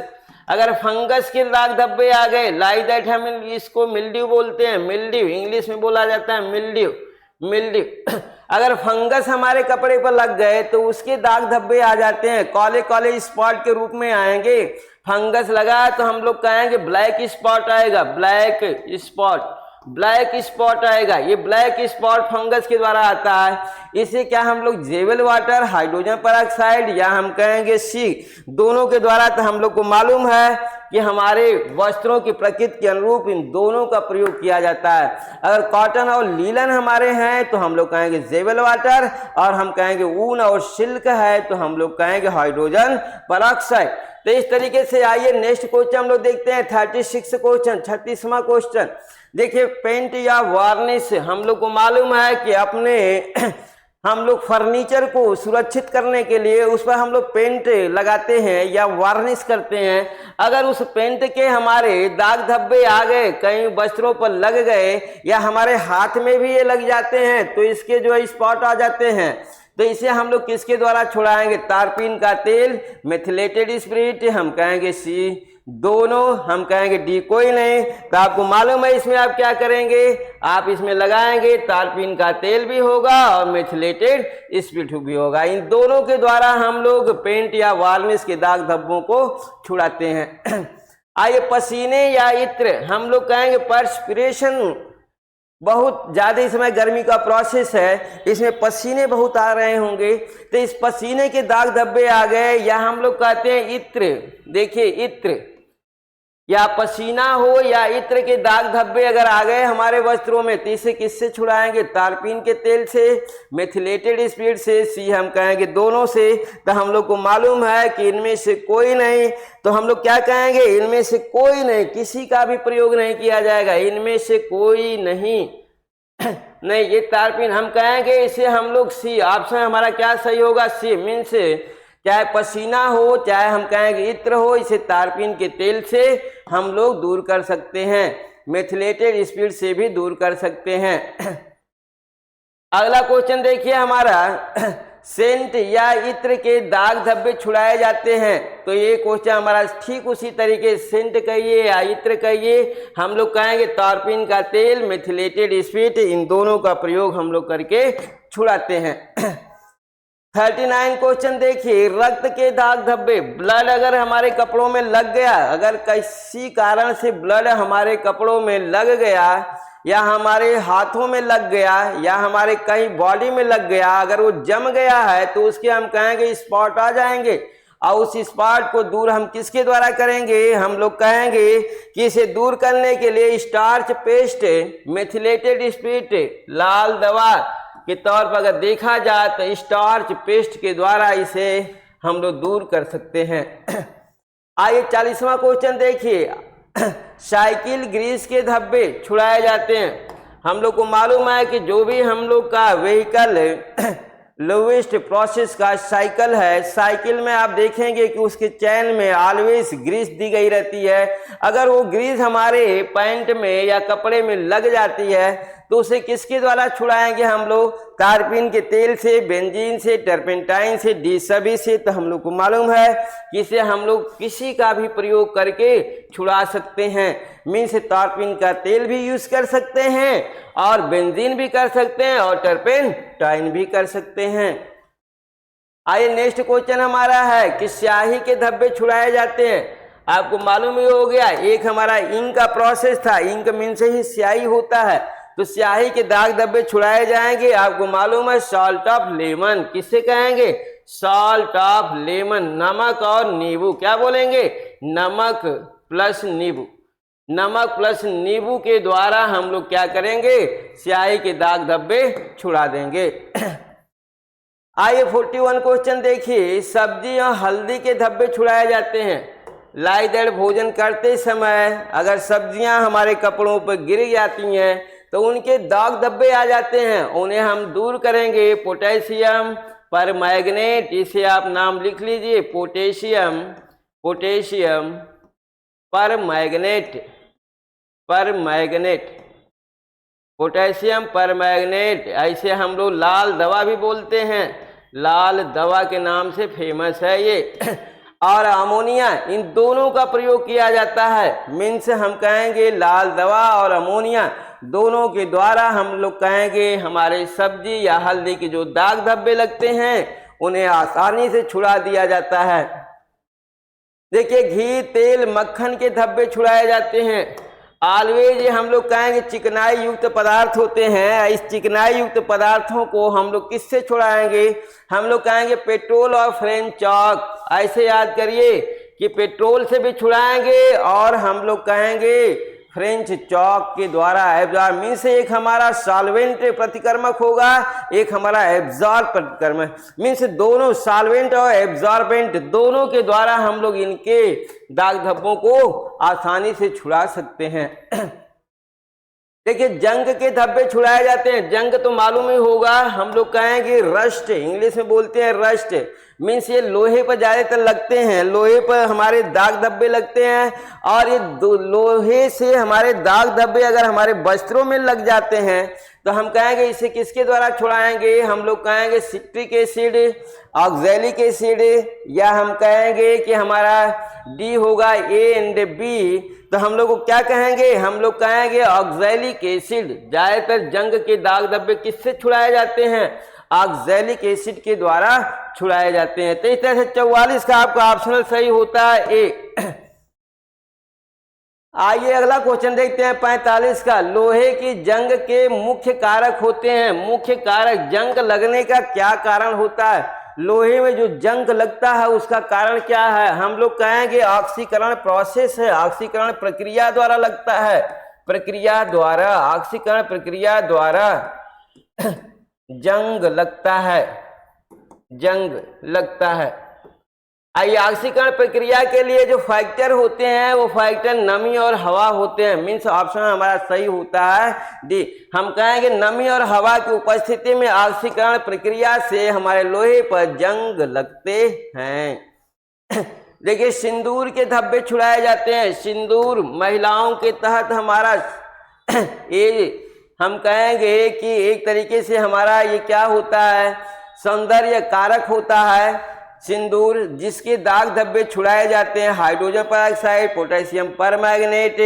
Speaker 1: अगर फंगस के दाग धब्बे आ गए, लाइक दैट, हम इसको मिल्ड्यू बोलते हैं, मिल्ड्यू इंग्लिश में बोला जाता है मिल्ड्यू, मिल्ड्यू। अगर फंगस हमारे कपड़े पर लग गए तो उसके दाग धब्बे आ जाते हैं, काले काले स्पॉट के रूप में आएंगे। फंगस लगा तो हम लोग कहेंगे ब्लैक स्पॉट आएगा, ब्लैक स्पॉट, ब्लैक स्पॉट आएगा। ये ब्लैक स्पॉट फंगस के द्वारा आता है। इसे क्या हम लोग जेवल वाटर, हाइड्रोजन पेरोक्साइड या हम कहेंगे सी, दोनों के द्वारा, तो हम लोग को मालूम है कि हमारे वस्त्रों की प्रकृति के अनुरूप इन दोनों का प्रयोग किया जाता है। अगर कॉटन और लीलन हमारे हैं तो हम लोग कहेंगे जेवल वाटर, और हम कहेंगे ऊन और सिल्क है तो हम लोग कहेंगे हाइड्रोजन पेरोक्साइड। तो इस तरीके से आइए नेक्स्ट क्वेश्चन हम लोग देखते हैं 36 क्वेश्चन, 36वां क्वेश्चन देखिए, पेंट या वार्निश। हम लोग को मालूम है कि अपने हम लोग फर्नीचर को सुरक्षित करने के लिए उस पर हम लोग पेंट लगाते हैं या वार्निश करते हैं। अगर उस पेंट के हमारे दाग धब्बे आ गए, कहीं वस्त्रों पर लग गए या हमारे हाथ में भी ये लग जाते हैं, तो इसके जो है स्पॉट आ जाते हैं, तो इसे हम लोग किसके द्वारा छुड़ाएंगे? तारपीन का तेल, मेथिलेटेड स्पिरिट, हम कहेंगे सी, दोनों, हम कहेंगे डी कोई नहीं। तो आपको मालूम है इसमें आप क्या करेंगे? आप इसमें लगाएंगे, तारपीन का तेल भी होगा और मेथिलेटेड स्पिरिट भी होगा। इन दोनों के द्वारा हम लोग पेंट या वार्निश के दाग धब्बों को छुड़ाते हैं। आइए पसीने या इत्र, हम लोग कहेंगे पर्सपिरेशन, बहुत ज़्यादा इस समय गर्मी का प्रोसेस है, इसमें पसीने बहुत आ रहे होंगे, तो इस पसीने के दाग धब्बे आ गए, या हम लोग कहते हैं इत्र। देखिए इत्र, या पसीना हो या इत्र के दाग धब्बे अगर आ गए हमारे वस्त्रों में, तो इसे किससे छुड़ाएंगे? तारपीन के तेल से, मेथिलेटेड स्पिरिट से, सी, हम कहेंगे दोनों से। तो हम लोग को मालूम है कि इनमें से कोई नहीं, तो हम लोग क्या कहेंगे? इनमें से कोई नहीं, किसी का भी प्रयोग नहीं किया जाएगा, इनमें से कोई नहीं। नहीं, ये तारपीन हम कहेंगे, इसे हम लोग सी, ऑप्शन हमारा क्या सही होगा? सी, मीन्स चाहे पसीना हो चाहे हम कहेंगे इत्र हो, इसे तारपीन के तेल से हम लोग दूर कर सकते हैं, मेथिलेटेड स्पिरिट से भी दूर कर सकते हैं। अगला क्वेश्चन देखिए हमारा, सेंट या इत्र के दाग धब्बे छुड़ाए जाते हैं। तो ये क्वेश्चन हमारा ठीक उसी तरीके, सेंट कहिए या इत्र कहिए, हम लोग कहेंगे तारपीन का तेल, मेथिलेटेड स्पिरिट, इन दोनों का प्रयोग हम लोग करके छुड़ाते हैं। 39 क्वेश्चन देखिए, रक्त के दाग धब्बे, ब्लड अगर हमारे कपड़ों में लग गया, अगर किसी कारण से ब्लड हमारे कपड़ों में लग गया या हमारे हाथों में लग गया या हमारे कहीं बॉडी में लग गया, अगर वो जम गया है तो उसके हम कहेंगे स्पॉट आ जाएंगे, और उस स्पॉट को दूर हम किसके द्वारा करेंगे? हम लोग कहेंगे कि इसे दूर करने के लिए स्टार्च पेस्ट, मेथिलेटेड स्पिरिट, लाल दवा के तौर पर अगर देखा जाए तो स्टार्च पेस्ट के द्वारा इसे हम लोग दूर कर सकते हैं। आइए 40वां क्वेश्चन देखिए, साइकिल ग्रीस के धब्बे छुड़ाए जाते हैं। हम लोग को मालूम है कि जो भी हम लोग का व्हीकल लोवेस्ट प्रोसेस का साइकिल है, साइकिल में आप देखेंगे कि उसके चैन में ऑलवेज ग्रीस दी गई रहती है। अगर वो ग्रीस हमारे पैंट में या कपड़े में लग जाती है तो उसे किसके द्वारा छुड़ाएंगे हम लोग? तारपीन के तेल से, बेंजीन से, टर्पेंटाइन से, डी सभी से। तो हम लोग को मालूम है कि इसे हम लोग किसी का भी प्रयोग करके छुड़ा सकते हैं। मीन्स तारपीन का तेल भी यूज कर सकते हैं और बेंजीन भी कर सकते हैं और टर्पेंटाइन भी कर सकते हैं। आइए नेक्स्ट क्वेश्चन हमारा है कि स्याही के धब्बे छुड़ाए जाते हैं। आपको मालूम ही हो गया, एक हमारा इंक का प्रोसेस था, इंक मीन से ही स्याही होता है, तो स्याही के दाग धब्बे छुड़ाए जाएंगे। आपको मालूम है सॉल्ट ऑफ लेमन, किससे कहेंगे? सॉल्ट ऑफ लेमन, नमक और नींबू। क्या बोलेंगे? नमक प्लस नींबू। नमक प्लस नींबू के द्वारा हम लोग क्या करेंगे? स्याही के दाग धब्बे छुड़ा देंगे। आइए 41 क्वेश्चन देखिए, सब्जी और हल्दी के धब्बे छुड़ाए जाते हैं। लाइक दैट, भोजन करते समय अगर सब्जियां हमारे कपड़ों पर गिर जाती हैं तो उनके दाग धब्बे आ जाते हैं, उन्हें हम दूर करेंगे पोटेशियम परमैंगनेट। इसे आप नाम लिख लीजिए, पोटेशियम परमैंगनेट, पोटेशियम परमैंगनेट। ऐसे हम लोग लाल दवा भी बोलते हैं, लाल दवा के नाम से फेमस है ये। और अमोनिया, इन दोनों का प्रयोग किया जाता है। मीन्स हम कहेंगे लाल दवा और अमोनिया दोनों के द्वारा हम लोग कहेंगे हमारे सब्जी या हल्दी के जो दाग धब्बे लगते हैं उन्हें आसानी से छुड़ा दिया जाता है। देखिए घी, तेल, मक्खन के धब्बे छुड़ाए जाते हैं। ऑलवेज ये हम लोग कहेंगे चिकनाई युक्त पदार्थ होते हैं। इस चिकनाई युक्त पदार्थों को हम लोग किससे छुड़ाएंगे? हम लोग कहेंगे पेट्रोल और फ्रेंच चॉक। ऐसे याद करिए कि पेट्रोल से भी छुड़ाएंगे और हम लोग कहेंगे फ्रेंच चॉक के द्वारा। एब्जॉर्ब मीन्स एक हमारा सॉल्वेंट प्रतिकर्मक होगा, एक हमारा एब्जॉर्ब प्रतिकर्मक। मीन्स दोनों सॉल्वेंट और एब्जॉर्बेंट दोनों के द्वारा हम लोग इनके दाग धब्बों को आसानी से छुड़ा सकते हैं। देखिए जंग के धब्बे छुड़ाए जाते हैं। जंग तो मालूम ही होगा, हम लोग कहेंगे रस्ट, इंग्लिश में बोलते हैं रस्ट। मीन्स ये लोहे पर ज्यादातर लगते हैं, लोहे पर हमारे दाग धब्बे लगते हैं। और ये लोहे से हमारे दाग धब्बे अगर हमारे वस्त्रों में लग जाते हैं तो हम कहेंगे इसे किसके द्वारा छुड़ाएंगे? हम लोग कहेंगे सिट्रिक एसिड, ऑक्सैलिक एसिड, या हम कहेंगे कि हमारा डी होगा ए एंड बी। तो हम लोग को क्या कहेंगे? हम लोग कहेंगे ऑक्सैलिक एसिड। ज्यादातर जंग के दाग धब्बे किससे छुड़ाए जाते हैं? ऑक्सैलिक एसिड के द्वारा छुड़ाए जाते हैं। तो इस तरह से 44 का आपका ऑप्शनल सही होता है ए। आइए अगला क्वेश्चन देखते हैं 45 का। लोहे की जंग के मुख्य कारक होते हैं। मुख्य कारक, जंग लगने का क्या कारण होता है? लोहे में जो जंग लगता है उसका कारण क्या है? हम लोग कहेंगे ऑक्सीकरण प्रोसेस है, ऑक्सीकरण प्रक्रिया द्वारा लगता है, प्रक्रिया द्वारा, ऑक्सीकरण प्रक्रिया द्वारा जंग लगता है, जंग लगता है। आइए ऑक्सीकरण प्रक्रिया के लिए जो फैक्टर होते हैं वो फैक्टर नमी और हवा होते हैं। मीन्स ऑप्शन हमारा सही होता है डी। हम कहेंगे नमी और हवा की उपस्थिति में ऑक्सीकरण प्रक्रिया से हमारे लोहे पर जंग लगते हैं। देखिए सिंदूर के धब्बे छुड़ाए जाते हैं। सिंदूर महिलाओं के तहत हमारा ये हम कहेंगे कि एक तरीके से हमारा ये क्या होता है? सौंदर्य कारक होता है सिंदूर, जिसके दाग धब्बे छुड़ाए जाते हैं। Hydrogen peroxide, potassium permanganate,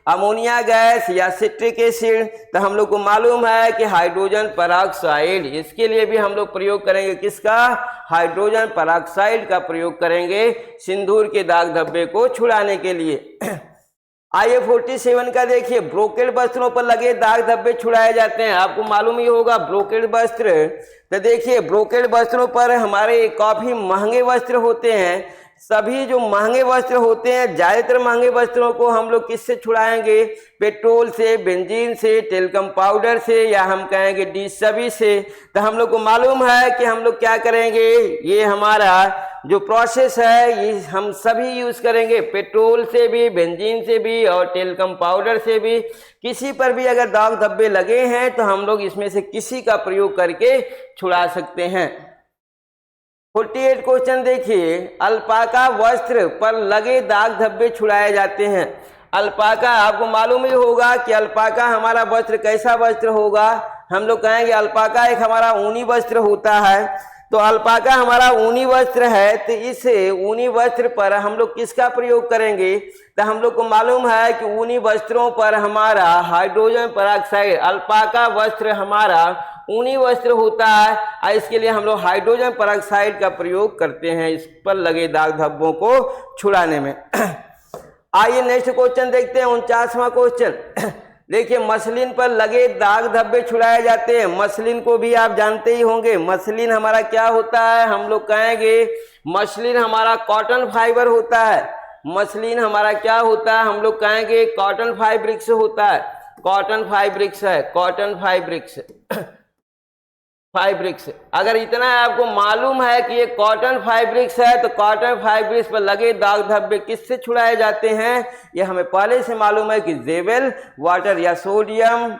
Speaker 1: ammonia gas या सिट्रिक एसिड। तो हम लोग को मालूम है कि हाइड्रोजन परऑक्साइड, इसके लिए भी हम लोग प्रयोग करेंगे किसका? हाइड्रोजन परऑक्साइड का प्रयोग करेंगे सिंदूर के दाग धब्बे को छुड़ाने के लिए। आइए 47 का देखिए, ब्रोकेड वस्त्रों पर लगे दाग धब्बे छुड़ाए जाते हैं। आपको मालूम ही होगा ब्रोकेड वस्त्र। तो देखिए ब्रोकेड वस्त्रों पर हमारे काफी महंगे वस्त्र होते हैं। सभी जो महंगे वस्त्र होते हैं, ज्यादातर महंगे वस्त्रों को हम लोग किससे छुड़ाएंगे? पेट्रोल से, बेंजीन से, टेल्कम पाउडर से, या हम कहेंगे डी सभी से। तो हम लोग को मालूम है कि हम लोग क्या करेंगे, ये हमारा जो प्रोसेस है ये हम सभी यूज करेंगे, पेट्रोल से भी, बेंजीन से भी और टेल्कम पाउडर से भी। किसी पर भी अगर दाग धब्बे लगे हैं तो हम लोग इसमें से किसी का प्रयोग करके छुड़ा सकते हैं। 48 क्वेश्चन देखिए, अल्पाका वस्त्र पर लगे दाग धब्बे छुड़ाए जाते हैं। अल्पाका, आपको मालूम ही होगा कि अल्पाका हमारा वस्त्र कैसा वस्त्र होगा। हम लोग कहेंगे अल्पाका एक हमारा ऊनी वस्त्र होता है। तो अल्पाका हमारा ऊनी वस्त्र है, तो इस ऊनी वस्त्र पर हम लोग किसका प्रयोग करेंगे? तो हम लोग को मालूम है कि ऊनी वस्त्रों पर हमारा हाइड्रोजन पेरोक्साइड, अल्पाका वस्त्र हमारा ऊनी वस्त्र होता है और इसके लिए हम लोग हाइड्रोजन पेरोक्साइड का प्रयोग करते हैं इस पर लगे दाग धब्बों को छुड़ाने में। आइए नेक्स्ट क्वेश्चन देखते हैं, 49वां क्वेश्चन। देखिए, मसलिन पर लगे दाग धब्बे छुड़ाए जाते हैं। मसलिन को भी आप जानते ही होंगे। मसलिन हमारा क्या होता है? हम लोग कहेंगे मसलिन हमारा कॉटन फाइबर होता है। मसलिन हमारा क्या होता है? हम लोग कहेंगे कॉटन फाइब्रिक्स होता है। कॉटन फाइब्रिक्स है, कॉटन फाइब्रिक्स फाइब्रिक्स। अगर इतना आपको मालूम है कि ये कॉटन फाइब्रिक्स है, तो कॉटन फाइब्रिक्स पर लगे दाग धब्बे किससे छुड़ाए जाते हैं? ये हमें पहले से मालूम है कि जेवेल वाटर या सोडियम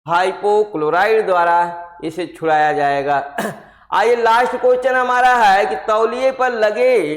Speaker 1: हाइपोक्लोराइड द्वारा इसे छुड़ाया जाएगा। आइए लास्ट क्वेश्चन हमारा है कि तौलिए पर लगे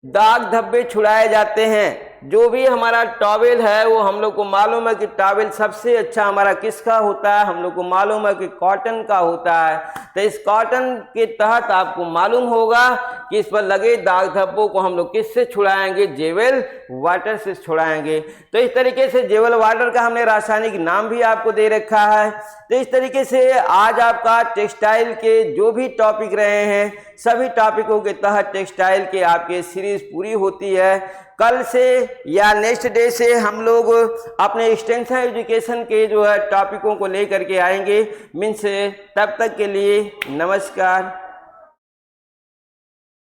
Speaker 1: दाग धब्बे छुड़ाए जाते हैं। जो भी हमारा टॉवेल है वो हम लोग को मालूम है कि टॉवेल सबसे अच्छा हमारा किसका होता है? हम लोग को मालूम है कि कॉटन का होता है। तो इस कॉटन के तहत आपको मालूम होगा कि इस पर लगे दाग धब्बों को हम लोग किससे छुड़ाएंगे? जेवेल वाटर से छुड़ाएंगे। तो इस तरीके से जेवेल वाटर का हमने रासायनिक नाम भी आपको दे रखा है। तो इस तरीके से आज आपका टेक्सटाइल के जो भी टॉपिक रहे हैं, सभी टॉपिकों के तहत टेक्सटाइल के आपके सीरीज पूरी होती है। कल से या नेक्स्ट डे से हम लोग अपने एक्सटेंशन एजुकेशन के जो है टॉपिकों को लेकर के आएंगे। मीन्स तब तक के लिए नमस्कार।